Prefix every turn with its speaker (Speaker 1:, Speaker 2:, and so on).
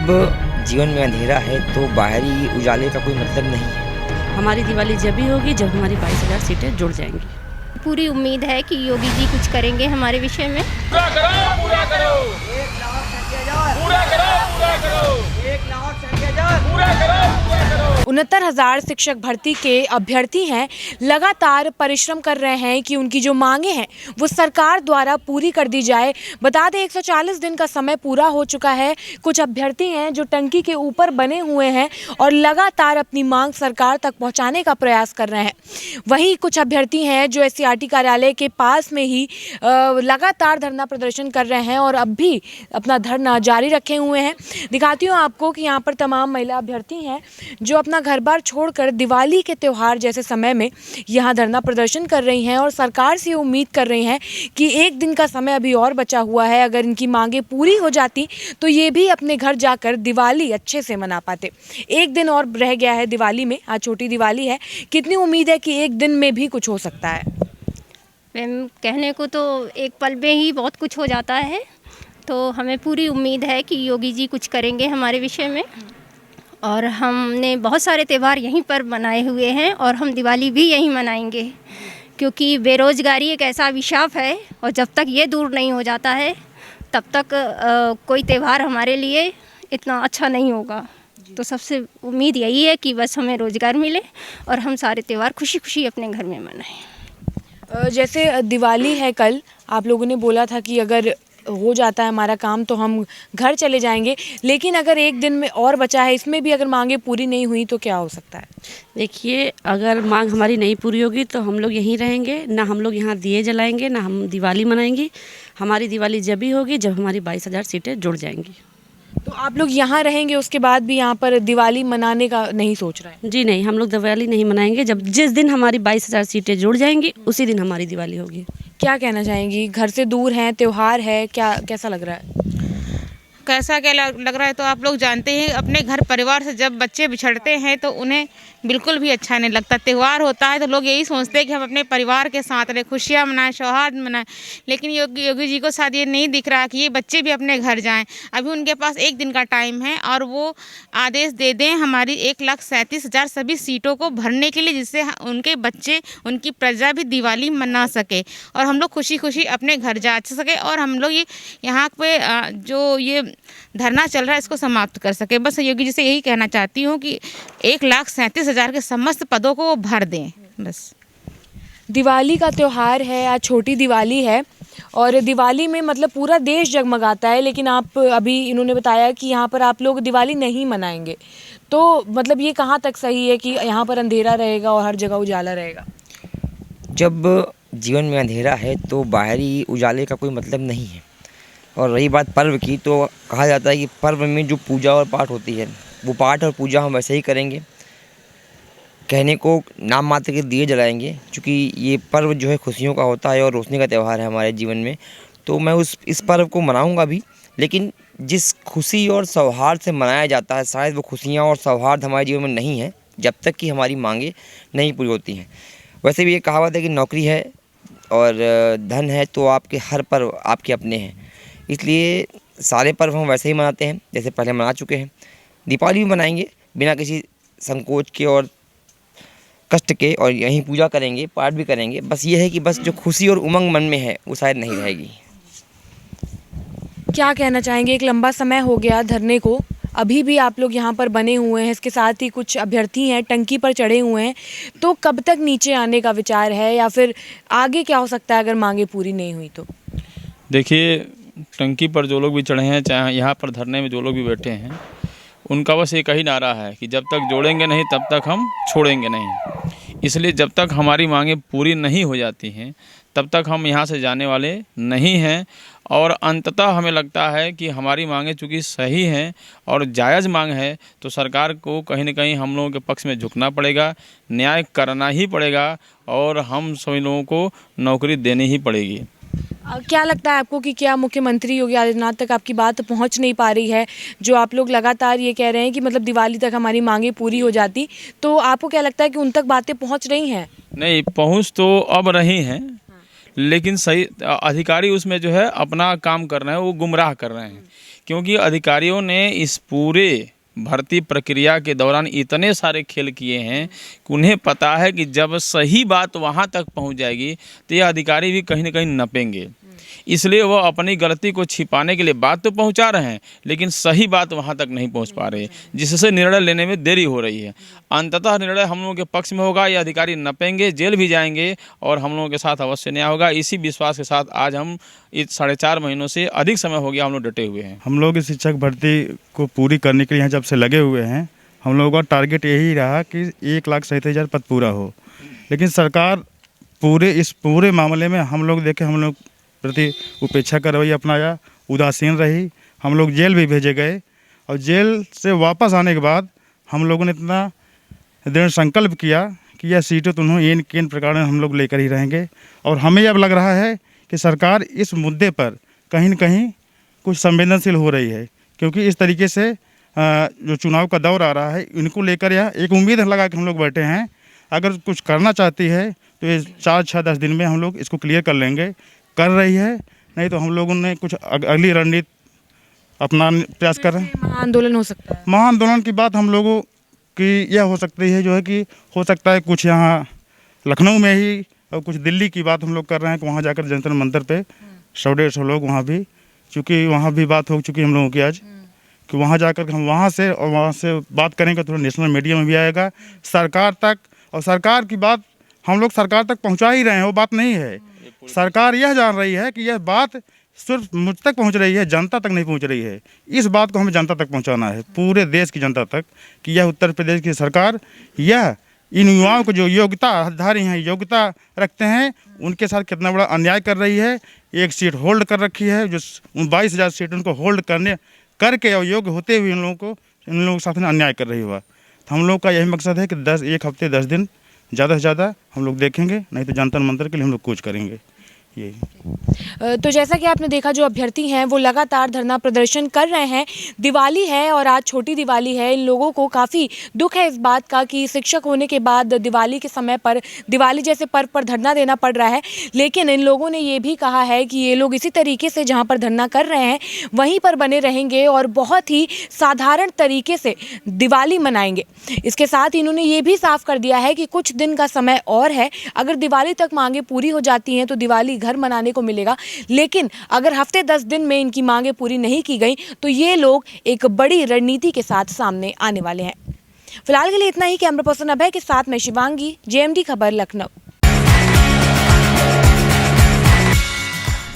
Speaker 1: जीवन में अंधेरा है तो बाहरी उजाले का कोई मतलब नहीं है।
Speaker 2: हमारी दिवाली जब भी होगी जब हमारी 22,000 सीटें जुड़ जाएंगी।
Speaker 3: पूरी उम्मीद है कि योगी जी कुछ करेंगे हमारे विषय में।
Speaker 4: पूरा करो, पूरा करो। 1,60,000 पूरा करो, पूरा करो। 1,60,000 पूरा करो, पूरा करो।
Speaker 5: 69,000 शिक्षक भर्ती के अभ्यर्थी हैं, लगातार परिश्रम कर रहे हैं कि उनकी जो मांगे हैं वो सरकार द्वारा पूरी कर दी जाए। बता दें 140 दिन का समय पूरा हो चुका है। कुछ अभ्यर्थी हैं जो टंकी के ऊपर बने हुए हैं और लगातार अपनी मांग सरकार तक पहुंचाने का प्रयास कर रहे हैं। वहीं कुछ अभ्यर्थी हैं जो SCRT कार्यालय के पास में ही लगातार धरना प्रदर्शन कर रहे हैं और अब भी अपना धरना जारी रखे हुए हैं। दिखाती हूँ आपको कि यहाँ पर तमाम महिला अभ्यर्थी हैं जो अपना घर बार छोड़कर दिवाली के त्यौहार जैसे समय में यहाँ धरना प्रदर्शन कर रही हैं और सरकार से उम्मीद कर रही हैं कि एक दिन का समय अभी और बचा हुआ है। अगर इनकी मांगे पूरी हो जाती तो ये भी अपने घर जाकर दिवाली अच्छे से मना पाते। एक दिन और रह गया है दिवाली में, आज छोटी दिवाली है। कितनी उम्मीद है कि एक दिन में भी कुछ हो सकता है?
Speaker 3: मैम, कहने को तो एक पल में ही बहुत कुछ हो जाता है, तो हमें पूरी उम्मीद है कि योगी जी कुछ करेंगे हमारे विषय में। और हमने बहुत सारे त्यौहार यहीं पर मनाए हुए हैं और हम दिवाली भी यहीं मनाएंगे, क्योंकि बेरोज़गारी एक ऐसा अभिशाप है और जब तक ये दूर नहीं हो जाता है तब तक कोई त्यौहार हमारे लिए इतना अच्छा नहीं होगा। तो सबसे उम्मीद यही है कि बस हमें रोज़गार मिले और हम सारे त्यौहार खुशी खुशी अपने घर में मनाएं।
Speaker 5: जैसे दिवाली है कल, आप लोगों ने बोला था कि अगर हो जाता है हमारा काम तो हम घर चले जाएंगे, लेकिन अगर एक दिन में और बचा है, इसमें भी अगर मांगे पूरी नहीं हुई तो क्या हो सकता है?
Speaker 2: देखिए, अगर मांग हमारी नहीं पूरी होगी तो हम लोग यहीं रहेंगे, ना हम लोग यहाँ दिए जलाएंगे, ना हम दिवाली मनाएंगे। हमारी दिवाली जब भी होगी जब हमारी 22,000 सीटें जुड़ जाएंगी।
Speaker 5: तो आप लोग यहाँ रहेंगे, उसके बाद भी यहाँ पर दिवाली मनाने का नहीं सोच रहे हैं?
Speaker 2: जी नहीं, हम लोग दिवाली नहीं मनाएंगे। जिस दिन हमारी 22,000 सीटें जुड़ जाएंगी उसी दिन हमारी दिवाली होगी।
Speaker 5: क्या कहना चाहेंगी? घर से दूर हैं, त्यौहार है, क्या कैसा लग रहा है?
Speaker 6: कैसा क्या लग रहा है तो आप लोग जानते हैं, अपने घर परिवार से जब बच्चे बिछड़ते हैं तो उन्हें बिल्कुल भी अच्छा नहीं लगता। त्यौहार होता है तो लोग यही सोचते हैं कि हम अपने परिवार के साथ रहें, खुशियाँ मनाएं, सौहार्द मनाएं। लेकिन योगी जी को शायद ये नहीं दिख रहा कि ये बच्चे भी अपने घर जाएं। अभी उनके पास एक दिन का टाइम है और वो आदेश दे दें हमारी 1,37,000 सभी सीटों को भरने के लिए, जिससे उनके बच्चे, उनकी प्रजा भी दिवाली मना सके और हम लोग खुशी खुशी अपने घर जा सके और हम लोग ये यहाँ पे जो ये धरना चल रहा है इसको समाप्त कर सके। बस योगी जी से यही कहना चाहती हूँ कि 1,37,000 के समस्त पदों को वो भर दें। बस
Speaker 5: दिवाली का त्यौहार है, आज छोटी दिवाली है और दिवाली में मतलब पूरा देश जगमगाता है, लेकिन आप अभी इन्होंने बताया कि यहाँ पर आप लोग दिवाली नहीं मनाएंगे, तो मतलब ये कहाँ तक सही है कि यहाँ पर अंधेरा रहेगा और हर जगह उजाला रहेगा?
Speaker 1: जब जीवन में अंधेरा है तो बाहरी उजाले का कोई मतलब नहीं है। और रही बात पर्व की, तो कहा जाता है कि पर्व में जो पूजा और पाठ होती है वो पाठ और पूजा हम वैसे ही करेंगे। कहने को नाम मात्र के दिए जलाएंगे, क्योंकि ये पर्व जो है खुशियों का होता है और रोशनी का त्यौहार है हमारे जीवन में। तो मैं इस पर्व को मनाऊंगा भी, लेकिन जिस खुशी और सौहार्द से मनाया जाता है शायद वो खुशियाँ और सौहार्द हमारे जीवन में नहीं है जब तक कि हमारी मांगे नहीं पूरी होती हैं। वैसे भी ये कहावत है कि नौकरी है और धन है तो आपके हर पर्व आपके अपने हैं, इसलिए सारे पर्व हम वैसे ही मनाते हैं जैसे पहले मना चुके हैं। दीपावली भी मनाएंगे बिना किसी संकोच के और कष्ट के, और यहीं पूजा करेंगे, पाठ भी करेंगे। बस ये है कि बस जो खुशी और उमंग मन में है वो शायद नहीं रहेगी।
Speaker 5: क्या कहना चाहेंगे? एक लंबा समय हो गया धरने को, अभी भी आप लोग यहाँ पर बने हुए हैं, इसके साथ ही कुछ अभ्यर्थी हैं टंकी पर चढ़े हुए हैं, तो कब तक नीचे आने का विचार है या फिर आगे क्या हो सकता है अगर मांगे पूरी नहीं हुई तो?
Speaker 7: देखिए, टंकी पर जो लोग भी चढ़े हैं, चाहे यहाँ पर धरने में जो लोग भी बैठे हैं, उनका बस एक ही नारा है कि जब तक जोड़ेंगे नहीं तब तक हम छोड़ेंगे नहीं। इसलिए जब तक हमारी मांगे पूरी नहीं हो जाती हैं तब तक हम यहाँ से जाने वाले नहीं हैं। और अंततः हमें लगता है कि हमारी मांगे चूँकि सही हैं और जायज़ मांग है तो सरकार को कहीं ना कहीं हम लोगों के पक्ष में झुकना पड़ेगा, न्याय करना ही पड़ेगा और हम सभी लोगों को नौकरी देनी ही पड़ेगी।
Speaker 5: क्या लगता है आपको कि क्या मुख्यमंत्री योगी आदित्यनाथ तक आपकी बात पहुंच नहीं पा रही है? जो आप लोग लगातार ये कह रहे हैं कि मतलब दिवाली तक हमारी मांगे पूरी हो जाती, तो आपको क्या लगता है कि उन तक बातें पहुंच रही हैं?
Speaker 7: नहीं, पहुंच तो अब रही हैं, लेकिन सही अधिकारी उसमें जो है अपना काम कर रहे हैं, वो गुमराह कर रहे हैं क्योंकि अधिकारियों ने इस पूरे भर्ती प्रक्रिया के दौरान इतने सारे खेल किए हैं कि उन्हें पता है कि जब सही बात वहाँ तक पहुँच जाएगी तो ये अधिकारी भी कहीं ना कहीं नपेंगे। इसलिए वो अपनी गलती को छिपाने के लिए बात तो पहुंचा रहे हैं, लेकिन सही बात वहां तक नहीं पहुंच पा रहे, जिससे निर्णय लेने में देरी हो रही है। अंततः निर्णय हम लोगों के पक्ष में होगा, ये अधिकारी नपेंगे, जेल भी जाएंगे और हम लोगों के साथ अवश्य न्याय होगा। इसी विश्वास के साथ आज हम इस 4.5 महीनों से अधिक समय हो गया हम लोग डटे हुए हैं।
Speaker 8: हम लोग इस शिक्षक भर्ती को पूरी करने के लिए यहाँ जब से लगे हुए हैं, हम लोगों का टारगेट यही रहा कि 1,37,000 पद पूरा हो। लेकिन सरकार इस पूरे मामले में हम लोग प्रति उपेक्षा का रवैया अपनाया, उदासीन रही। हम लोग जेल भी भेजे गए और जेल से वापस आने के बाद हम लोगों ने इतना दृढ़ संकल्प किया कि यह सीटें तो इन किन प्रकार हम लोग लेकर ही रहेंगे। और हमें अब लग रहा है कि सरकार इस मुद्दे पर कहीं न कहीं कुछ संवेदनशील हो रही है, क्योंकि इस तरीके से जो चुनाव का दौर आ रहा है, इनको लेकर यह एक उम्मीद लगा के हम लोग बैठे हैं। अगर कुछ करना चाहती है तो ये 4-6-10 दिन में हम लोग इसको क्लियर कर लेंगे, कर रही है। नहीं तो हम लोगों ने कुछ अगली रणनीति अपना प्रयास कर रहे हैं।
Speaker 5: महाआंदोलन हो सकता है।
Speaker 8: महाआंदोलन की बात हम लोगों की यह हो सकती है, जो है कि हो सकता है कुछ यहाँ लखनऊ में ही और कुछ दिल्ली की बात हम लोग कर रहे हैं कि वहाँ जाकर जंतर मंतर पे 100-150 लोग वहाँ भी, चूँकि वहाँ भी बात हो चुकी है हम लोगों की आज कि वहाँ जाकर हम वहाँ से बात करेंगे, थोड़ा नेशनल मीडिया में भी आएगा सरकार तक। और सरकार की बात हम लोग सरकार तक पहुँचा ही रहे हैं, वो बात नहीं है। सरकार यह जान रही है कि यह बात सिर्फ मुझ तक पहुंच रही है, जनता तक नहीं पहुंच रही है। इस बात को हमें जनता तक पहुंचाना है, पूरे देश की जनता तक, कि यह उत्तर प्रदेश की सरकार यह इन युवाओं को जो योग्यताधारी हैं, योग्यता रखते हैं, उनके साथ कितना बड़ा अन्याय कर रही है। एक सीट होल्ड कर रखी है, जो 22,000 सीट उनको होल्ड करके और योग्य होते हुए इन लोगों के साथ अन्याय कर रही हुआ। तो हम लोग का यही मकसद है कि 1 हफ्ते 10 दिन ज़्यादा से ज़्यादा हम लोग देखेंगे, नहीं तो जंतर मंतर के लिए हम लोग कूच करेंगे।
Speaker 5: तो जैसा कि आपने देखा, जो अभ्यर्थी हैं वो लगातार धरना प्रदर्शन कर रहे हैं। दिवाली है और आज छोटी दिवाली है। इन लोगों को काफ़ी दुख है इस बात का कि शिक्षक होने के बाद दिवाली के समय पर, दिवाली जैसे पर्व पर धरना देना पड़ रहा है। लेकिन इन लोगों ने ये भी कहा है कि ये लोग इसी तरीके से जहाँ पर धरना कर रहे हैं वहीं पर बने रहेंगे और बहुत ही साधारण तरीके से दिवाली मनाएंगे। इसके साथ इन्होंने ये भी साफ कर दिया है कि कुछ दिन का समय और है, अगर दिवाली तक मांगें पूरी हो जाती हैं तो दिवाली घर मनाने को मिलेगा। लेकिन अगर हफ्ते 10 दिन में इनकी मांगें पूरी नहीं की गई तो ये लोग एक बड़ी रणनीति के साथ सामने आने वाले हैं। फिलहाल के लिए इतना ही। कैमरा पर्सन अभय के साथ मैं शिवांगी, JMD खबर, लखनऊ।